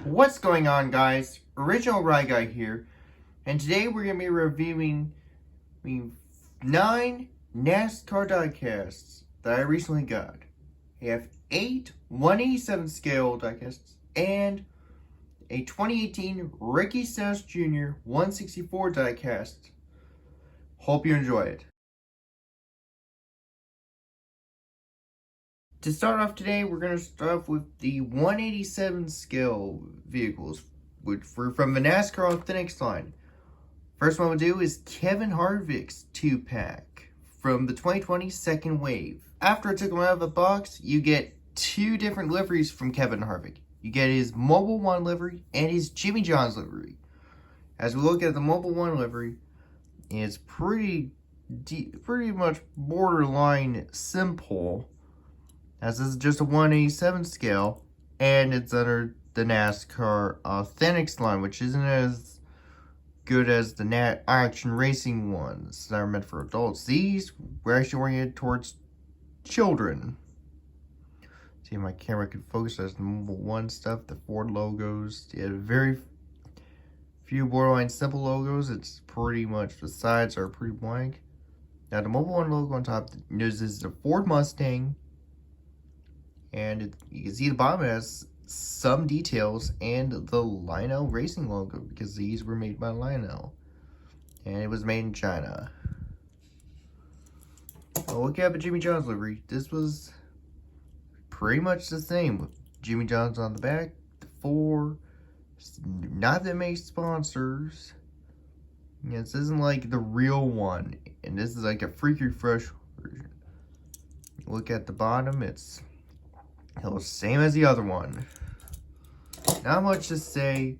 What's going on, guys? Original Rye Guy here, and today we're going to be reviewing 9 NASCAR Die-casts that I recently got. I have 8 187 scale die-casts and a 2018 Ricky Stenhouse Jr. 164 die-cast. Hope you enjoy it. To start off today, we're going to start off with the 187 scale vehicles, which were from the NASCAR Authentics line. First one we'll do is Kevin Harvick's 2-pack from the 2020 Second Wave. After I took them out of the box, you get 2 different liveries from Kevin Harvick. You get his Mobile One livery and his Jimmy John's livery. As we look at the Mobile One livery, it's pretty much borderline simple, as this is just a 187 scale, and it's under the NASCAR Authentics line, which isn't as good as the action racing ones that are meant for adults. These were actually oriented towards children. See if my camera can focus. There's the Mobile One stuff, the Ford logos. Yeah, very few borderline simple logos. It's pretty much, the sides are pretty blank. Now the Mobile One logo on top, this is the Ford Mustang. And you can see the bottom has some details and the Lionel Racing logo, because these were made by Lionel. And it was made in China. Well, look at the Jimmy John's livery. This was pretty much the same, with Jimmy John's on the back. The 4, not that many sponsors. Yeah, this isn't like the real one. And this is like a freaky fresh version. Look at the bottom, it's the same as the other one. Not much to say,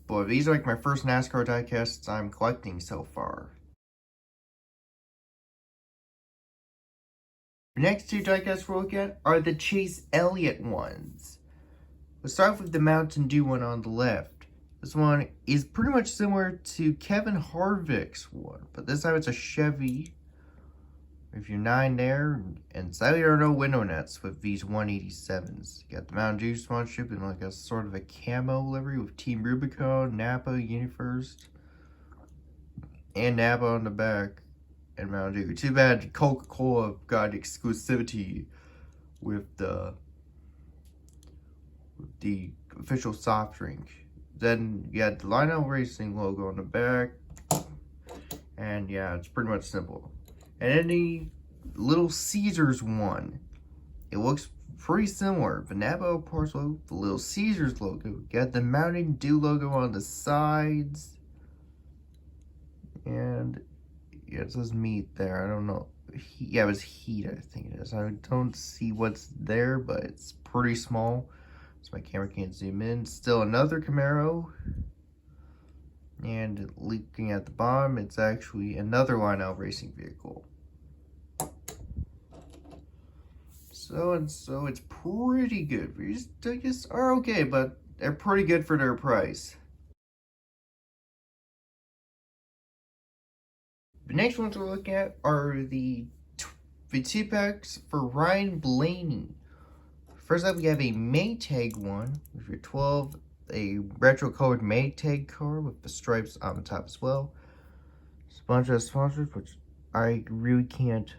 but these are like my first NASCAR diecasts I'm collecting so far. The next 2 diecasts we'll look at are the Chase Elliot ones. Let's start with the Mountain Dew one on the left. This one is pretty much similar to Kevin Harvick's one, but this time it's a Chevy. If you're 9 there, and sadly there are no window nets with these 187s. You got the Mountain Dew sponsorship in like a sort of a camo livery with Team Rubicon, Napa, UniFirst, and Napa on the back, and Mountain Dew. Too bad Coca-Cola got exclusivity with the official soft drink. Then you got the Lionel Racing logo on the back, and yeah, it's pretty much simple. And then the Little Caesars one, it looks pretty similar. The Napa Parts logo, the Little Caesars logo, got the Mountain Dew logo on the sides, and yeah, it says meat there. I don't know. Yeah, it was heat, I think it is. I don't see what's there, but it's pretty small, so my camera can't zoom in. Still another Camaro. And looking at the bottom, it's actually another Lionel Racing vehicle. So it's pretty good. These tickets are okay, but they're pretty good for their price. The next ones we're looking at are the 2-packs for Ryan Blaney. First up, we have a Maytag one. If you're 12, a retro-colored Maytag car with the stripes on the top as well. A bunch of sponsors, which I really can't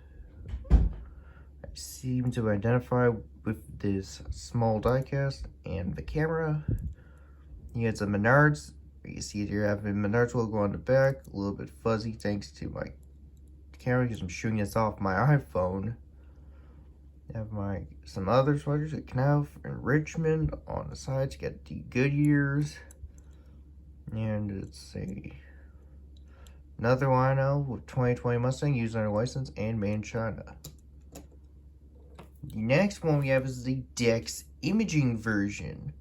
seem to identify with this small diecast. And the camera, you get some Menards. You see here I have a Menards logo on the back, a little bit fuzzy thanks to my camera because I'm shooting this off my iPhone. I have some other sponsors at Knauf and Richmond on the sides. You get the Goodyears, and it's another Lionel with 2020 Mustang used under license and made in China. The next one we have is the Dex Imaging version.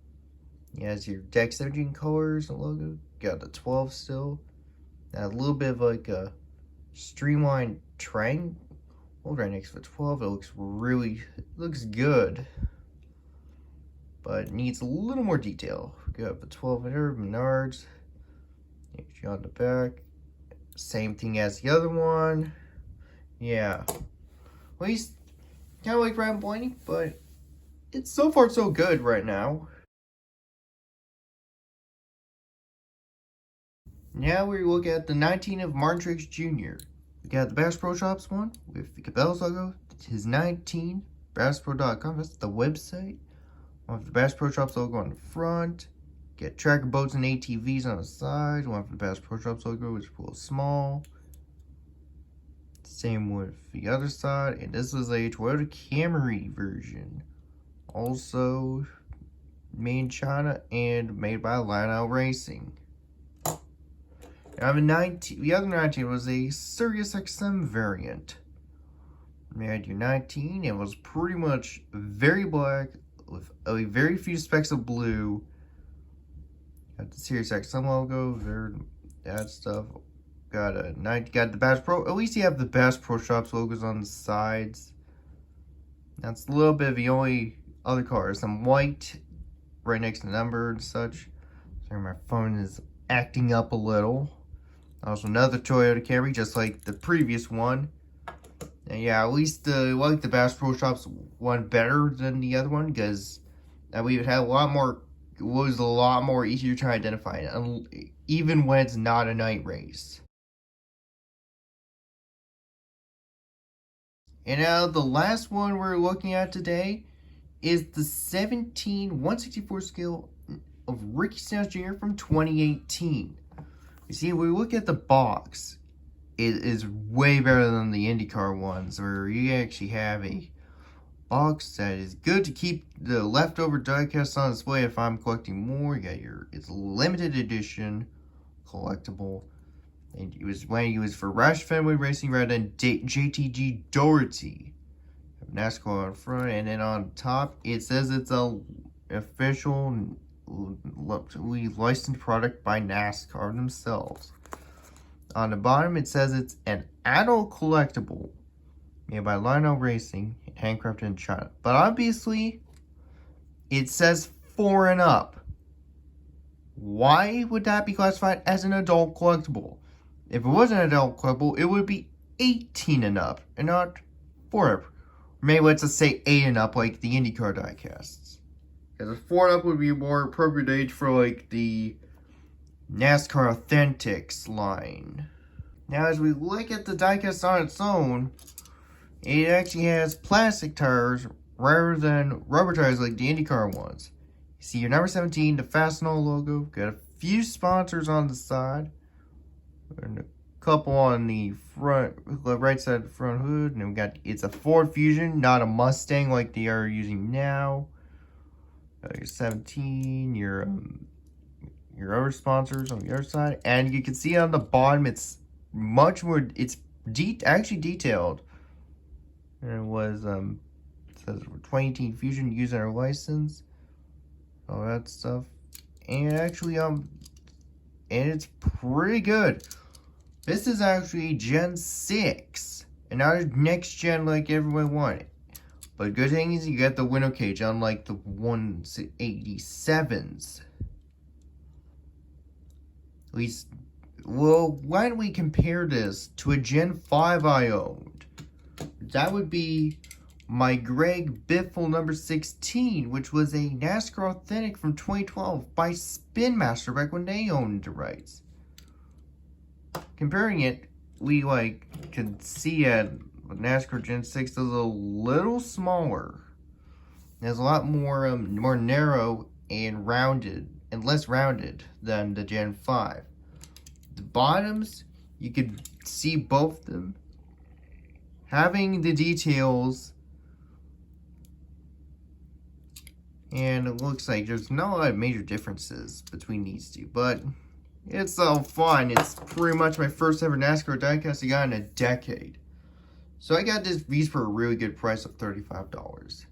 It has your Dex Imaging colors and logo. Got the 12 still. Now a little bit of like a streamlined triangle right next to the 12. It looks good, but it needs a little more detail. We got the 12 here, Menards. On the back, Same thing as the other one. Yeah. Well, he's kind of like Ryan Blaney, but it's so far so good right now. Now we look at the 19 of Martin Truex Jr. We got the Bass Pro Shops one with the Cabela's logo. His 19, BassPro.com, that's the website. One with the Bass Pro Shops logo on the front. Get tracker boats and ATVs on the side. One for the Bass Pro Shops logo, which is a little small. Same with the other side. And this was a Toyota Camry version. Also made in China and made by Lionel Racing. Now the other 19 was a Sirius XM variant. You had your 19, it was pretty much very black with a very few specks of blue. Got the Sirius XM logo, that stuff. Got the Bass Pro. At least you have the Bass Pro Shops logos on the sides. That's a little bit of the only other color. Some white right next to the number and such. Sorry, my phone is acting up a little. Also another Toyota Camry, just like the previous one. And yeah, at least I like the Bass Pro Shops one better than the other one, because we had a lot more. It was a lot more easier to identify, even when it's not a night race. And now the last one we're looking at today is the 17 164 scale of Ricky Stenhouse Jr. from 2018. You see, when we look at the box, it is way better than the IndyCar ones, where you actually have a box that is good to keep the leftover diecast on display if I'm collecting more. You got it's a limited edition collectible. And it was when he was for Roush Fenway Racing rather than JTG Doherty. NASCAR on front, and then on top it says it's a official licensed product by NASCAR themselves. On the bottom it says it's an adult collectible made by Lionel Racing and handcrafted in China. But obviously it says 4 and up. Why would that be classified as an adult collectible? If it was an adult collectible, it would be 18 and up, and not 4 and up. Or maybe let's just say 8 and up, like the IndyCar diecasts. Because 4 and up would be a more appropriate age for, like, the NASCAR Authentics line. Now, as we look at the diecast on its own, it actually has plastic tires rather than rubber tires like the IndyCar ones. You see your number 17, the Fastenal logo. Got a few sponsors on the side. And a couple on the front, the right side of the front hood. And we got, it's a Ford Fusion, not a Mustang like they are using now. Your 17, your other sponsors on the other side. And you can see on the bottom, it's much more, it's actually detailed. And it was, it says 2018 Fusion user our license. All that stuff. And actually, and it's pretty good. This is actually Gen 6, and not a next gen like everyone wanted. But good thing is you got the window cage, unlike the 187s. At least, well, why don't we compare this to a Gen 5 I owned? That would be my Greg Biffle number 16, which was a NASCAR Authentic from 2012 by Spin Master back when they owned the rights. Comparing it, we can see at NASCAR Gen 6 is a little smaller. It's a lot more more narrow and rounded, and less rounded than the Gen 5. The bottoms, you could see both of them having the details, and it looks like there's not a lot of major differences between these two, but it's all fun. It's pretty much my first ever NASCAR diecast I got in a decade. So I got these for a really good price of $35.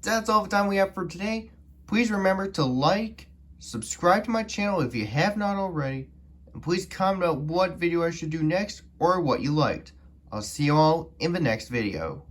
That's all the time we have for today. Please remember to like, subscribe to my channel if you have not already, and please comment out what video I should do next or what you liked. I'll see you all in the next video.